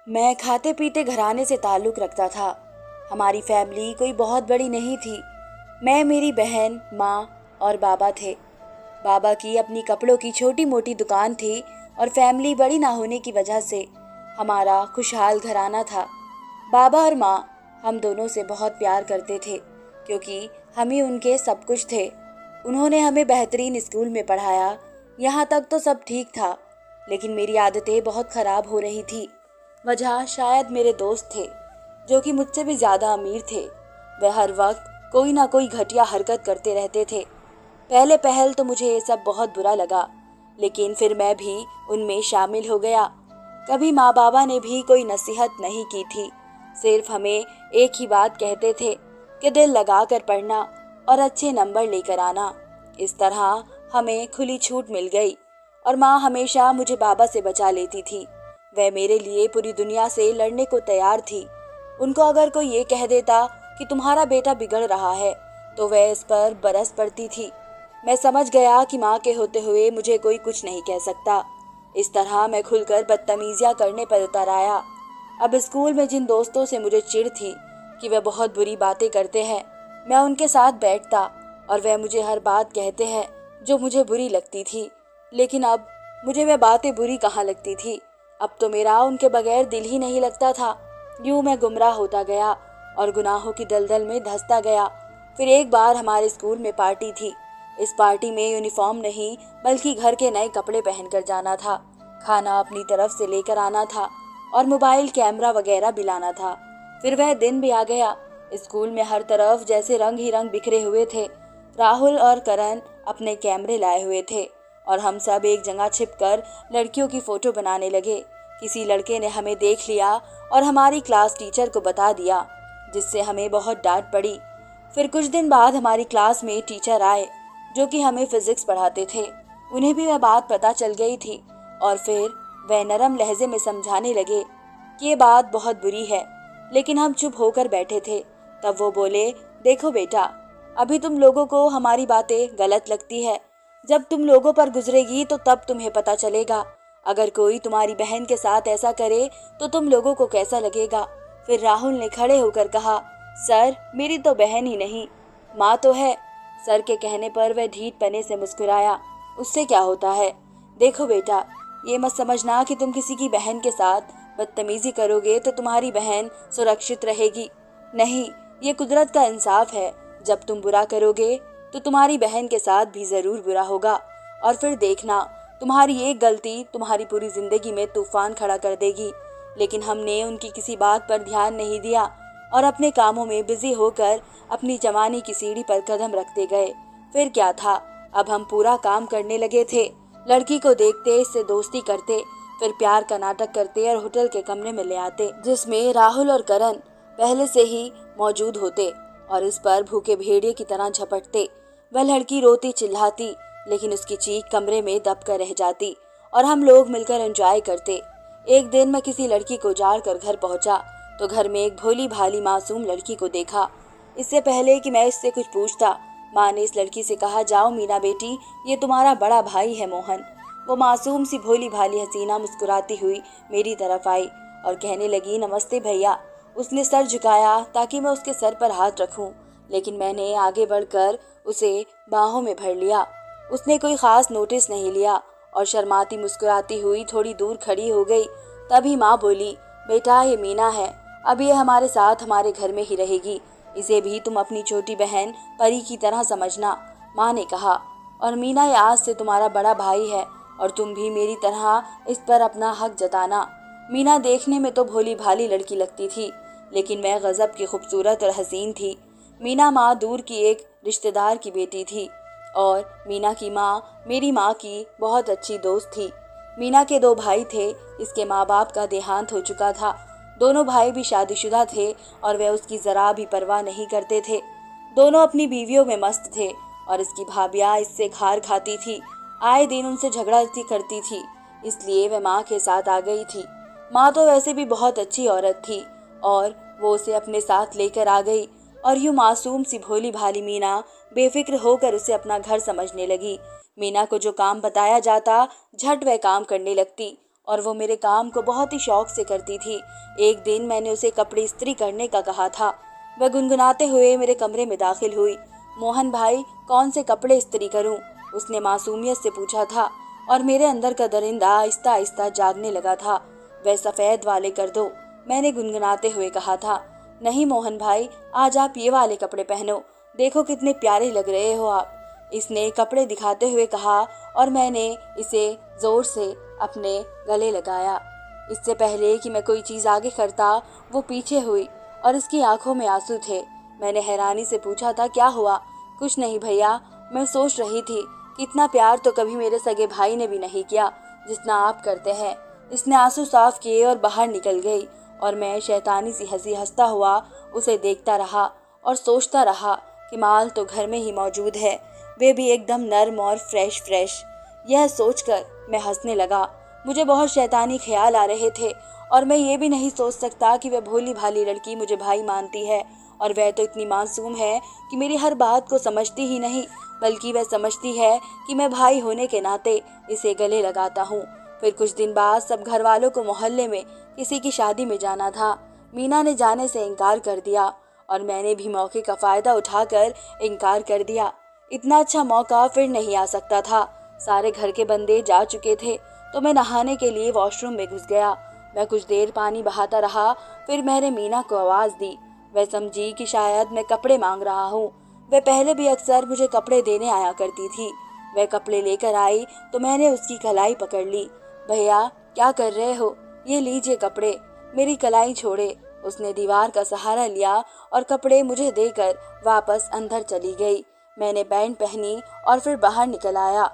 मैं खाते पीते घराने से ताल्लुक़ रखता था। हमारी फैमिली कोई बहुत बड़ी नहीं थी। मैं, मेरी बहन, माँ और बाबा थे। बाबा की अपनी कपड़ों की छोटी मोटी दुकान थी और फैमिली बड़ी ना होने की वजह से हमारा खुशहाल घराना था। बाबा और माँ हम दोनों से बहुत प्यार करते थे क्योंकि हम ही उनके सब कुछ थे। उन्होंने हमें बेहतरीन स्कूल में पढ़ाया। यहाँ तक तो सब ठीक था, लेकिन मेरी आदतें बहुत ख़राब हो रही थी। वजह शायद मेरे दोस्त थे जो कि मुझसे भी ज़्यादा अमीर थे। वह हर वक्त कोई ना कोई घटिया हरकत करते रहते थे। पहले पहल तो मुझे ये सब बहुत बुरा लगा, लेकिन फिर मैं भी उनमें शामिल हो गया। कभी माँ बाबा ने भी कोई नसीहत नहीं की थी, सिर्फ हमें एक ही बात कहते थे कि दिल लगा कर पढ़ना और अच्छे नंबर लेकर आना। इस तरह हमें खुली छूट मिल गई और माँ हमेशा मुझे बाबा से बचा लेती थी। वह मेरे लिए पूरी दुनिया से लड़ने को तैयार थी। उनको अगर कोई ये कह देता कि तुम्हारा बेटा बिगड़ रहा है तो वह इस पर बरस पड़ती थी। मैं समझ गया कि माँ के होते हुए मुझे कोई कुछ नहीं कह सकता। इस तरह मैं खुलकर बदतमीजियाँ करने पर उतर आया। अब स्कूल में जिन दोस्तों से मुझे चिढ़ थी कि वे बहुत बुरी बातें करते हैं, मैं उनके साथ बैठता और वह मुझे हर बात कहते हैं जो मुझे बुरी लगती थी। लेकिन अब मुझे वह बातें बुरी कहाँ लगती थी। अब तो मेरा उनके बगैर दिल ही नहीं लगता था। यूं मैं गुमराह होता गया और गुनाहों की दलदल में धंसता गया। फिर एक बार हमारे स्कूल में पार्टी थी। इस पार्टी में यूनिफॉर्म नहीं बल्कि घर के नए कपड़े पहनकर जाना था। खाना अपनी तरफ से लेकर आना था और मोबाइल कैमरा वगैरह भी लाना था। फिर वह दिन भी आ गया। स्कूल में हर तरफ जैसे रंग ही रंग बिखरे हुए थे। राहुल और करण अपने कैमरे लाए हुए थे और हम सब एक जगह छिपकर लड़कियों की फोटो बनाने लगे। किसी लड़के ने हमें देख लिया और हमारी क्लास टीचर को बता दिया, जिससे हमें बहुत डांट पड़ी। फिर कुछ दिन बाद हमारी क्लास में टीचर आए जो कि हमें फिजिक्स पढ़ाते थे। उन्हें भी वह बात पता चल गई थी और फिर वह नरम लहजे में समझाने लगे कि ये बात बहुत बुरी है, लेकिन हम चुप होकर बैठे थे। तब वो बोले, देखो बेटा, अभी तुम लोगों को हमारी बातें गलत लगती है। जब तुम लोगों पर गुजरेगी तो तब तुम्हें पता चलेगा। अगर कोई तुम्हारी बहन के साथ ऐसा करे तो तुम लोगों को कैसा लगेगा। फिर राहुल ने खड़े होकर कहा, सर, मेरी तो बहन ही नहीं, माँ तो है। सर के कहने पर वह ढीठ पने से मुस्कुराया। उससे क्या होता है? देखो बेटा, ये मत समझना कि तुम किसी की बहन के साथ बदतमीजी करोगे तो तुम्हारी बहन सुरक्षित रहेगी। नहीं, ये कुदरत का इंसाफ है। जब तुम बुरा करोगे तो तुम्हारी बहन के साथ भी जरूर बुरा होगा और फिर देखना, तुम्हारी एक गलती तुम्हारी पूरी जिंदगी में तूफान खड़ा कर देगी। लेकिन हमने उनकी किसी बात पर ध्यान नहीं दिया और अपने कामों में बिजी होकर अपनी जवानी की सीढ़ी पर कदम रखते गए। फिर क्या था, अब हम पूरा काम करने लगे थे। लड़की को देखते इससे दोस्ती करते, फिर प्यार का नाटक करते और होटल के कमरे में ले आते जिसमें राहुल और करण पहले से ही मौजूद होते और इस पर भूखे भेड़िए की तरह झपटते। वह लड़की रोती चिल्लाती, लेकिन उसकी चीख कमरे में दब कर रह जाती और हम लोग मिलकर एंजॉय करते। एक दिन मैं किसी लड़की को जाड़ कर घर पहुंचा तो घर में एक भोली भाली मासूम लड़की को देखा। इससे पहले कि मैं इससे कुछ पूछता, माँ ने इस लड़की से कहा, जाओ मीना बेटी, ये तुम्हारा बड़ा भाई है मोहन। वो मासूम सी भोली भाली हसीना मुस्कुराती हुई मेरी तरफ आई और कहने लगी, नमस्ते भैया। उसने सर झुकाया ताकि मैं उसके सर पर हाथ रखूं, लेकिन मैंने आगे बढ़कर उसे बाहों में भर लिया। उसने कोई खास नोटिस नहीं लिया और शर्माती मुस्कुराती हुई थोड़ी दूर खड़ी हो गई। तभी माँ बोली, बेटा, ये मीना है, अब ये हमारे साथ हमारे घर में ही रहेगी। इसे भी तुम अपनी छोटी बहन परी की तरह समझना, माँ ने कहा। और मीना, ये आज से तुम्हारा बड़ा भाई है और तुम भी मेरी तरह इस पर अपना हक जताना। मीना देखने में तो भोली भाली लड़की लगती थी, लेकिन मैं गजब की खूबसूरत और हसीन थी। मीना माँ दूर की एक रिश्तेदार की बेटी थी और मीना की माँ मेरी माँ की बहुत अच्छी दोस्त थी। मीना के दो भाई थे। इसके माँ बाप का देहांत हो चुका था। दोनों भाई भी शादीशुदा थे और वे उसकी जरा भी परवाह नहीं करते थे। दोनों अपनी बीवियों में मस्त थे और इसकी भाभियाँ इससे खार खाती थी। आए दिन उनसे झगड़ा करती थी, इसलिए वह माँ के साथ आ गई थी। माँ तो वैसे भी बहुत अच्छी औरत थी और वो उसे अपने साथ लेकर आ गई और यूं मासूम सी भोली भाली मीना बेफिक्र होकर उसे अपना घर समझने लगी। मीना को जो काम बताया जाता झट वह काम करने लगती और वो मेरे काम को बहुत ही शौक से करती थी। एक दिन मैंने उसे कपड़े इस्त्री करने का कहा था। वह गुनगुनाते हुए मेरे कमरे में दाखिल हुई। मोहन भाई, कौन से कपड़े इस्त्री करूं? उसने मासूमियत से पूछा था और मेरे अंदर का दरिंदा आहिस्ता आहिस्ता जागने लगा था। वह सफ़ेद वाले कर दो, मैंने गुनगुनाते हुए कहा था। नहीं मोहन भाई, आज आप ये वाले कपड़े पहनो, देखो कितने प्यारे लग रहे हो आप, इसने कपड़े दिखाते हुए कहा और मैंने इसे जोर से अपने गले लगाया। इससे पहले कि मैं कोई चीज़ आगे करता, वो पीछे हुई और इसकी आंखों में आंसू थे। मैंने हैरानी से पूछा था, क्या हुआ? कुछ नहीं भैया, मैं सोच रही थी कि इतना प्यार तो कभी मेरे सगे भाई ने भी नहीं किया जितना आप करते हैं। इसने आंसू साफ किए और बाहर निकल गई और मैं शैतानी सी हंसी हंसता हुआ उसे देखता रहा और सोचता रहा कि माल तो घर में ही मौजूद है, वे भी एकदम नर्म और फ्रेश। यह सोचकर मैं हंसने लगा। मुझे बहुत शैतानी ख्याल आ रहे थे और मैं ये भी नहीं सोच सकता कि वह भोली भाली लड़की मुझे भाई मानती है, और वह तो इतनी मासूम है कि मेरी हर बात को समझती ही नहीं, बल्कि वह समझती है कि मैं भाई होने के नाते इसे गले लगाता हूँ। फिर कुछ दिन बाद सब घर वालों को मोहल्ले में किसी की शादी में जाना था। मीना ने जाने से इनकार कर दिया और मैंने भी मौके का फ़ायदा उठाकर इनकार कर दिया। इतना अच्छा मौका फिर नहीं आ सकता था। सारे घर के बंदे जा चुके थे तो मैं नहाने के लिए वॉशरूम में घुस गया। मैं कुछ देर पानी बहाता रहा, फिर मैंने मीना को आवाज़ दी। वह समझी कि शायद मैं कपड़े मांग रहा हूँ। वह पहले भी अक्सर मुझे कपड़े देने आया करती थी। वह कपड़े लेकर आई तो मैंने उसकी कलाई पकड़ ली। भैया, क्या कर रहे हो? ये लीजिए कपड़े। मेरी कलाई छोड़े। उसने दीवार का सहारा लिया और कपड़े मुझे देकर वापस अंदर चली गई। मैंने पैंट पहनी और फिर बाहर निकल आया।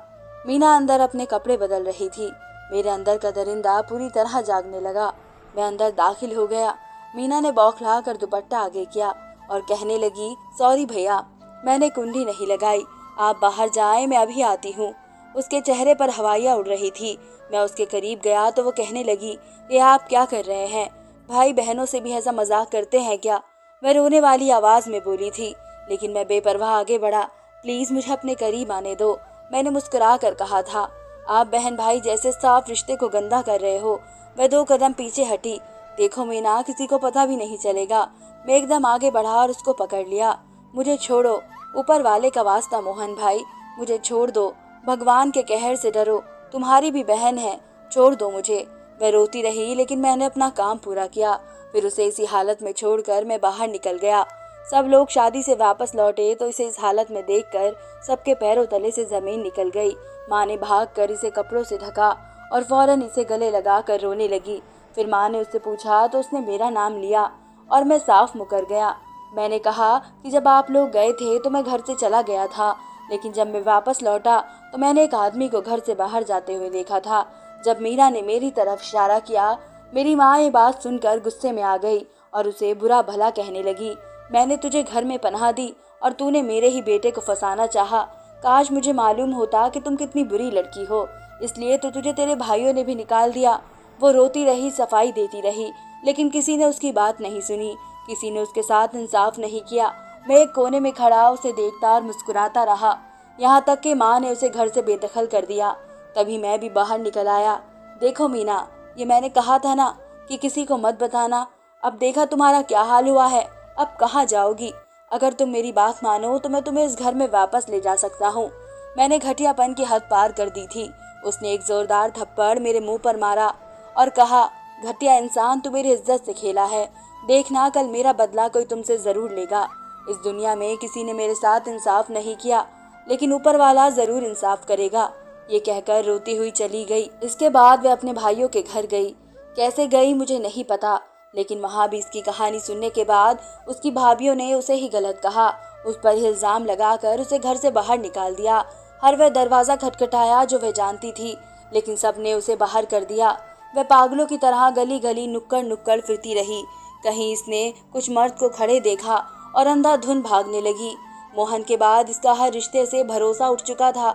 मीना अंदर अपने कपड़े बदल रही थी। मेरे अंदर का दरिंदा पूरी तरह जागने लगा। मैं अंदर दाखिल हो गया। मीना ने बौखला कर दुपट्टा आगे किया और कहने लगी, सॉरी भैया, मैंने कुंडी नहीं लगाई, आप बाहर जाएं, मैं अभी आती हूँ। उसके चेहरे पर हवाइयाँ उड़ रही थी। मैं उसके करीब गया तो वो कहने लगी, ये आप क्या कर रहे हैं? भाई बहनों से भी ऐसा मजाक करते हैं क्या? वह रोने वाली आवाज़ में बोली थी, लेकिन मैं बेपरवाह आगे बढ़ा। प्लीज़ मुझे अपने करीब आने दो, मैंने मुस्कुरा कर कहा था। आप बहन भाई जैसे साफ रिश्ते को गंदा कर रहे हो। वह 2 कदम पीछे हटी। देखो मीना, किसी को पता भी नहीं चलेगा। मैं एकदम आगे बढ़ा और उसको पकड़ लिया। मुझे छोड़ो, ऊपर वाले का वास्ता मोहन भाई, मुझे छोड़ दो। भगवान के कहर से डरो, तुम्हारी भी बहन है, छोड़ दो मुझे। वह रोती रही, लेकिन मैंने अपना काम पूरा किया। फिर उसे इसी हालत में छोड़कर मैं बाहर निकल गया। सब लोग शादी से वापस लौटे तो इसे इस हालत में देखकर सबके पैरों तले से जमीन निकल गई। माँ ने भागकर इसे कपड़ों से ढका और फौरन इसे गले लगा कर रोने लगी। फिर माँ ने उससे पूछा तो उसने मेरा नाम लिया और मैं साफ मुकर गया। मैंने कहा कि जब आप लोग गए थे तो मैं घर से चला गया था, लेकिन जब मैं वापस लौटा तो मैंने एक आदमी को घर से बाहर जाते हुए देखा था। जब मीरा ने मेरी तरफ इशारा किया, मेरी माँ ये बात सुनकर गुस्से में आ गई और उसे बुरा भला कहने लगी। मैंने तुझे घर में पनाह दी और तूने मेरे ही बेटे को फंसाना चाहा। काश मुझे मालूम होता कि तुम कितनी बुरी लड़की हो, इसलिए तो तुझे तेरे भाइयों ने भी निकाल दिया। वो रोती रही, सफाई देती रही, लेकिन किसी ने उसकी बात नहीं सुनी, किसी ने उसके साथ इंसाफ नहीं किया। मैं एक कोने में खड़ा उसे देखता और मुस्कुराता रहा, यहाँ तक कि माँ ने उसे घर से बेदखल कर दिया। तभी मैं भी बाहर निकल आया। देखो मीना, ये मैंने कहा था ना कि किसी को मत बताना। अब देखा तुम्हारा क्या हाल हुआ है। अब कहाँ जाओगी? अगर तुम मेरी बात मानो तो मैं तुम्हें इस घर में वापस ले जा सकता हूँ। मैंने घटियापन की हद पार कर दी थी। उसने एक जोरदार थप्पड़ मेरे मुंह पर मारा और कहा, घटिया इंसान, तू मेरी इज्जत से खेला है। देखना, कल मेरा बदला कोई तुमसे जरूर लेगा। इस दुनिया में किसी ने मेरे साथ इंसाफ नहीं किया, लेकिन ऊपर वाला जरूर इंसाफ करेगा। ये कहकर रोती हुई चली गई। इसके बाद वह अपने भाइयों के घर गई। कैसे गई मुझे नहीं पता, लेकिन वहाँ भी इसकी कहानी सुनने के बाद उसकी भाभियों ने उसे ही गलत कहा, उस पर इल्जाम लगाकर उसे घर से बाहर निकाल दिया। हर वह दरवाज़ा खटखटाया जो वह जानती थी, लेकिन सब ने उसे बाहर कर दिया। वह पागलों की तरह गली गली नुक्कड़ नुक्कड़ फिरती रही। कहीं इसने कुछ मर्द को खड़े देखा और अंधाधुन भागने लगी। मोहन के बाद इसका हर रिश्ते से भरोसा उठ चुका था।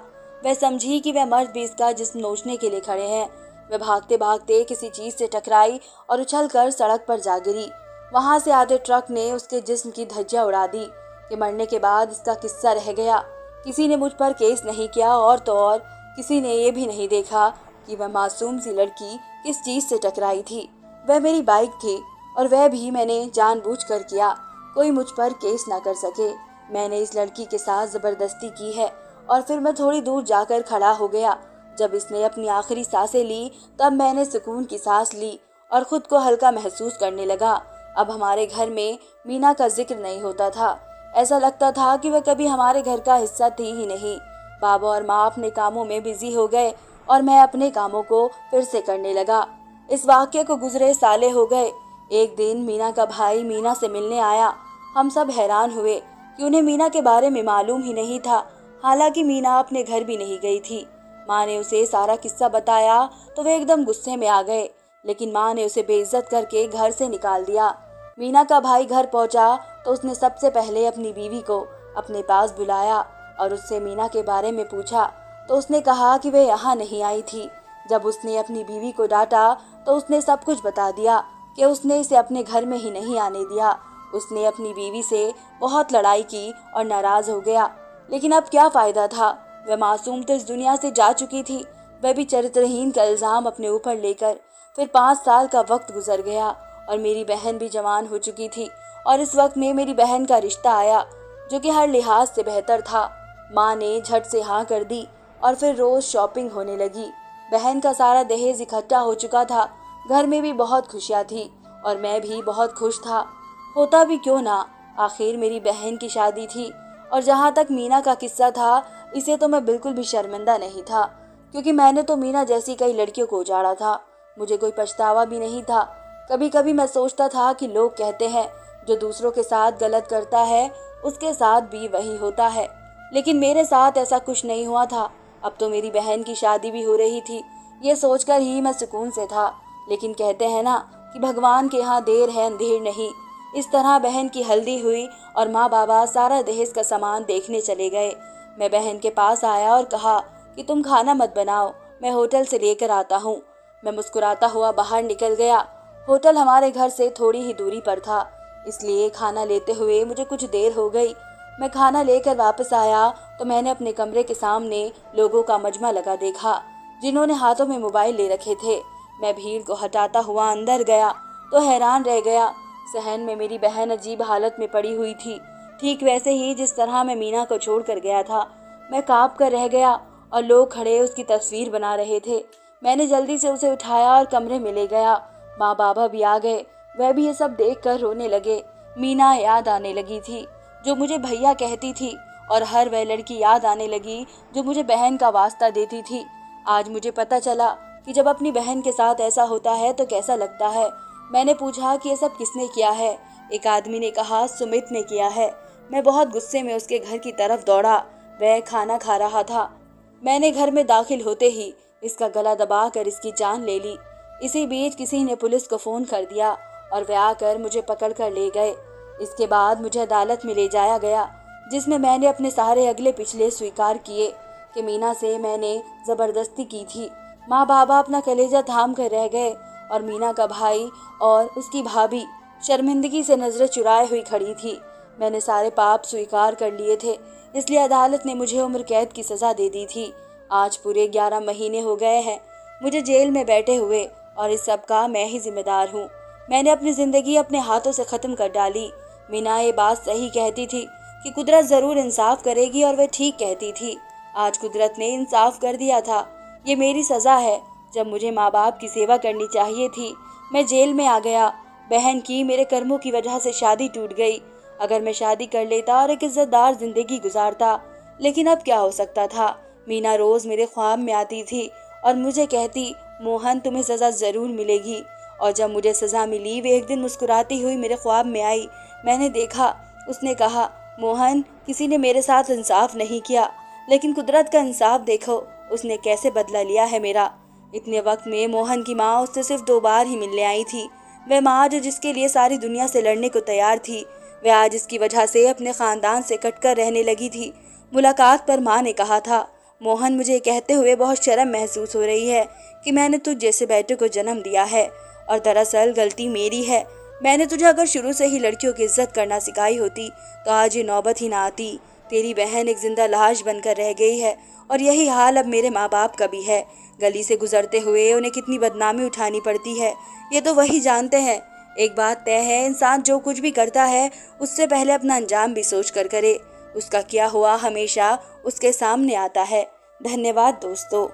वह समझी कि वह मर्द भी इसका जिस्म नोचने के लिए खड़े हैं। वह भागते भागते किसी चीज से टकराई और उछलकर सड़क पर जा गिरी। वहां से आते ट्रक ने उसके जिस्म की धज्जियां उड़ा दी कि मरने के बाद इसका किस्सा रह गया। किसी ने मुझ पर केस नहीं किया और तो और किसी ने ये भी नहीं देखा कि वह मासूम सी लड़की किस चीज़ से टकराई थी। वह मेरी बाइक थी और वह भी मैंने जानबूझकर किया, कोई मुझ पर केस ना कर सके। मैंने इस लड़की के साथ ज़बरदस्ती की है। और फिर मैं थोड़ी दूर जाकर खड़ा हो गया। जब इसने अपनी आखिरी सांसें ली तब मैंने सुकून की सांस ली और खुद को हल्का महसूस करने लगा। अब हमारे घर में मीना का जिक्र नहीं होता था। ऐसा लगता था कि वह कभी हमारे घर का हिस्सा थी ही नहीं। बाबा और माँ अपने कामों में बिजी हो गए और मैं अपने कामों को फिर से करने लगा। इस वाक्य को गुजरे साले हो गए। एक दिन मीना का भाई मीना से मिलने आया। हम सब हैरान हुए कि उन्हें मीना के बारे में मालूम ही नहीं था। हालांकि मीना अपने घर भी नहीं गई थी। माँ ने उसे सारा किस्सा बताया तो वे एकदम गुस्से में आ गए, लेकिन माँ ने उसे बेइज्जत करके घर से निकाल दिया। मीना का भाई घर पहुंचा तो उसने सबसे पहले अपनी बीवी को अपने पास बुलाया और उससे मीना के बारे में पूछा तो उसने कहा कि वे यहाँ नहीं आई थी। जब उसने अपनी बीवी को डांटा तो उसने सब कुछ बता दिया कि उसने इसे अपने घर में ही नहीं आने दिया। उसने अपनी बीवी से बहुत लड़ाई की और नाराज हो गया, लेकिन अब क्या फायदा था। वह मासूम तो इस दुनिया से जा चुकी थी, वह भी चरित्रहीन का इल्जाम अपने ऊपर लेकर। फिर 5 साल का वक्त गुजर गया और मेरी बहन भी जवान हो चुकी थी और इस वक्त में मेरी बहन का रिश्ता आया जो कि हर लिहाज से बेहतर था। माँ ने झट से हाँ कर दी और फिर रोज शॉपिंग होने लगी। बहन का सारा दहेज इकट्ठा हो चुका था। घर में भी बहुत खुशियाँ थी और मैं भी बहुत खुश था। होता भी क्यों ना, आखिर मेरी बहन की शादी थी। और जहाँ तक मीना का किस्सा था, इसे तो मैं बिल्कुल भी शर्मिंदा नहीं था, क्योंकि मैंने तो मीना जैसी कई लड़कियों को उजाड़ा था। मुझे कोई पछतावा भी नहीं था। कभी कभी मैं सोचता था कि लोग कहते हैं जो दूसरों के साथ गलत करता है उसके साथ भी वही होता है, लेकिन मेरे साथ ऐसा कुछ नहीं हुआ था। अब तो मेरी बहन की शादी भी हो रही थी, ये सोचकर ही मैं सुकून से था। लेकिन कहते हैं ना कि भगवान के यहाँ देर है अंधेर नहीं। इस तरह बहन की हल्दी हुई और माँ बाबा सारा दहेज का सामान देखने चले गए। मैं बहन के पास आया और कहा कि तुम खाना मत बनाओ, मैं होटल से लेकर आता हूँ। मैं मुस्कुराता हुआ बाहर निकल गया। होटल हमारे घर से थोड़ी ही दूरी पर था, इसलिए खाना लेते हुए मुझे कुछ देर हो गई। मैं खाना लेकर वापस आया तो मैंने अपने कमरे के सामने लोगों का मजमा लगा देखा, जिन्होंने हाथों में मोबाइल ले रखे थे। मैं भीड़ को हटाता हुआ अंदर गया तो हैरान रह गया। सहन में मेरी बहन अजीब हालत में पड़ी हुई थी, ठीक वैसे ही जिस तरह मैं मीना को छोड़ कर गया था। मैं काँप कर रह गया और लोग खड़े उसकी तस्वीर बना रहे थे। मैंने जल्दी से उसे उठाया और कमरे में ले गया। माँ बाबा भी आ गए, वह भी ये सब देख कर रोने लगे। मीना याद आने लगी थी जो मुझे भैया कहती थी, और हर वह लड़की याद आने लगी जो मुझे बहन का वास्ता देती थी। आज मुझे पता चला कि जब अपनी बहन के साथ ऐसा होता है तो कैसा लगता है। मैंने पूछा कि ये सब किसने किया है। एक आदमी ने कहा सुमित ने किया है। मैं बहुत गुस्से में उसके घर की तरफ दौड़ा। वह खाना खा रहा था। मैंने घर में दाखिल होते ही इसका गला दबाकर इसकी जान ले ली। इसी बीच किसी ने पुलिस को फोन कर दिया और वे आकर मुझे पकड़ कर ले गए। इसके बाद मुझे अदालत में ले जाया गया, जिसमें मैंने अपने सारे अगले पिछले स्वीकार किए कि मीना से मैंने जबरदस्ती की थी। माँ बाबा अपना कलेजा थाम कर रह गए और मीना का भाई और उसकी भाभी शर्मिंदगी से नजरें चुराए हुई खड़ी थी। मैंने सारे पाप स्वीकार कर लिए थे, इसलिए अदालत ने मुझे उम्र कैद की सजा दे दी थी। आज पूरे 11 महीने हो गए हैं मुझे जेल में बैठे हुए, और इस सब का मैं ही जिम्मेदार हूँ। मैंने अपनी जिंदगी अपने हाथों से खत्म कर डाली। मीना ये बात सही कहती थी कि कुदरत जरूर इंसाफ करेगी, और वह ठीक कहती थी। आज कुदरत ने इंसाफ कर दिया था। ये मेरी सजा है। जब मुझे माँ बाप की सेवा करनी चाहिए थी, मैं जेल में आ गया। बहन की मेरे कर्मों की वजह से शादी टूट गई। अगर मैं शादी कर लेता और एक इज्जतदार जिंदगी गुजारता, लेकिन अब क्या हो सकता था। मीना रोज मेरे ख्वाब में आती थी और मुझे कहती, मोहन तुम्हें सजा जरूर मिलेगी। और जब मुझे सजा मिली, वे एक दिन मुस्कुराती हुई मेरे ख्वाब में आई। मैंने देखा, उसने कहा, मोहन किसी ने मेरे साथ इंसाफ नहीं किया, लेकिन कुदरत का इंसाफ देखो, उसने कैसे बदला लिया है मेरा। इतने वक्त में मोहन की माँ उससे सिर्फ 2 बार ही मिलने आई थी। वह माँ जो जिसके लिए सारी दुनिया से लड़ने को तैयार थी, वह आज इसकी वजह से अपने खानदान से कटकर रहने लगी थी। मुलाकात पर माँ ने कहा था, मोहन मुझे कहते हुए बहुत शर्म महसूस हो रही है कि मैंने तुझ जैसे बेटे को जन्म दिया है, और दरअसल गलती मेरी है। मैंने तुझे अगर शुरू से ही लड़कियों की इज्जत करना सिखाई होती तो आज ये नौबत ही ना आती। तेरी बहन एक जिंदा लाश बनकर रह गई है और यही हाल अब मेरे माँ बाप का भी है। गली से गुजरते हुए उन्हें कितनी बदनामी उठानी पड़ती है, ये तो वही जानते हैं। एक बात तय है, इंसान जो कुछ भी करता है उससे पहले अपना अंजाम भी सोच कर करे। उसका किया हुआ हमेशा उसके सामने आता है। धन्यवाद दोस्तों।